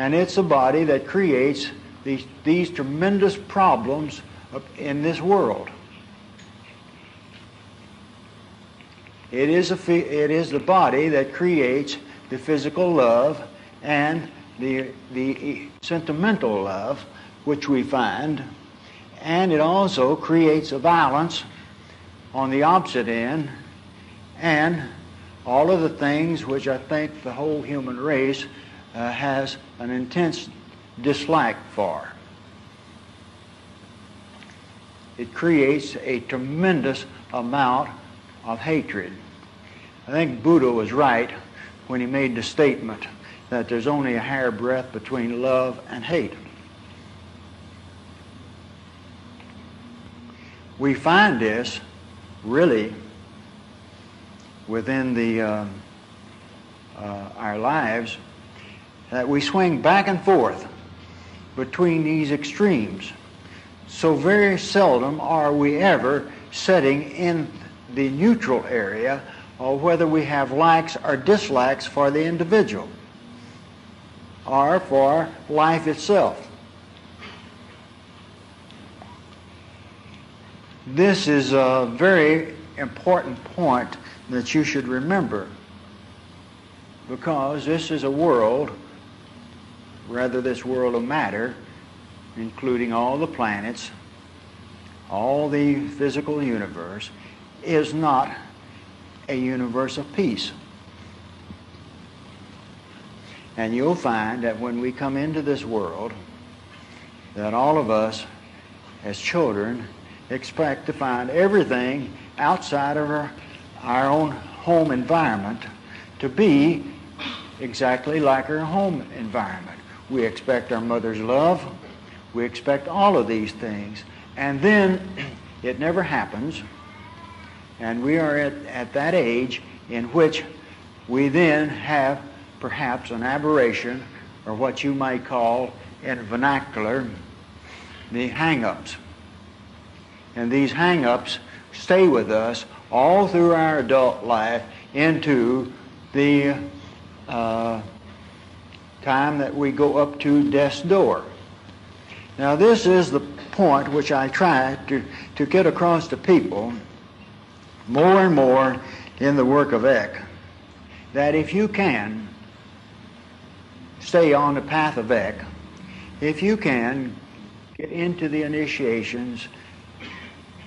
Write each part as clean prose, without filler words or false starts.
And it's a body that creates these tremendous problems in this world. It is the body that creates the physical love and the sentimental love, which we find, and it also creates a violence on the opposite end, and all of the things which I think the whole human race has an intense dislike for. It creates a tremendous amount of hatred. I think Buddha was right when he made the statement that there's only a hairbreadth between love and hate. We find this really within our lives, that we swing back and forth between these extremes. So very seldom are we ever sitting in the neutral area, or whether we have likes or dislikes for the individual or for life itself. This is a very important point that you should remember, because this is a world, rather this world of matter, including all the planets, all the physical universe, is not a universe of peace. And you'll find that when we come into this world, that all of us as children expect to find everything outside of our own home environment to be exactly like our home environment. We expect our mother's love. We expect all of these things. And then it never happens. And we are at that age in which we then have perhaps an aberration, or what you might call in vernacular, the hang-ups. And these hang-ups stay with us all through our adult life into the time that we go up to death's door. Now this is the point which I try to get across to people more and more in the work of Eck, that if you can stay on the path of Eck, if you can get into the initiations,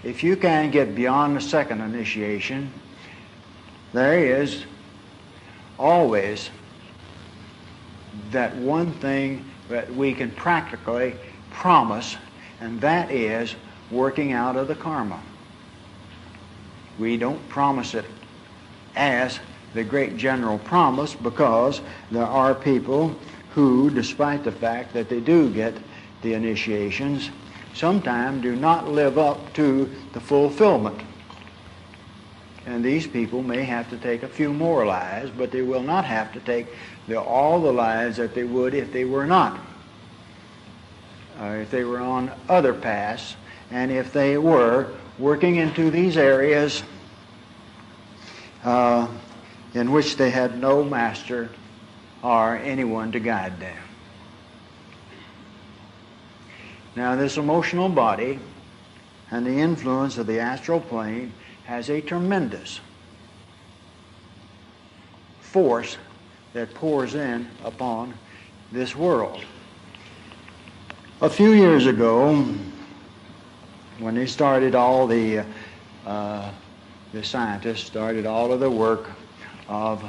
if you can get beyond the second initiation, there is always that one thing that we can practically promise, and that is working out of the karma. We don't promise it as the great general promise, because there are people who, despite the fact that they do get the initiations, sometimes do not live up to the fulfillment. And these people may have to take a few more lives, but they will not have to take all the lives that they would if they were not. If they were on other paths, and if they were working into these areas in which they had no master or anyone to guide them. Now this emotional body and the influence of the astral plane has a tremendous force that pours in upon this world. A few years ago, when they started all the scientists started all of the work of,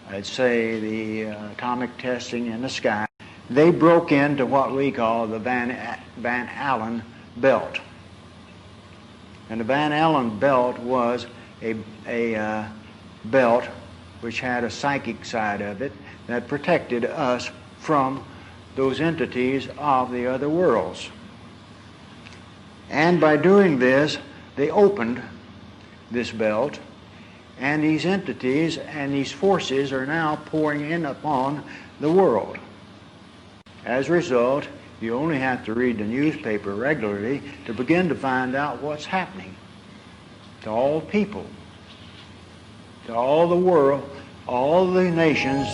I'd say, the atomic testing in the sky, they broke into what we call the Van Allen belt. And the Van Allen belt was a belt which had a psychic side of it that protected us from those entities of the other worlds. And by doing this, they opened this belt, and these entities and these forces are now pouring in upon the world. As a result, you only have to read the newspaper regularly to begin to find out what's happening to all people, to all the world, all the nations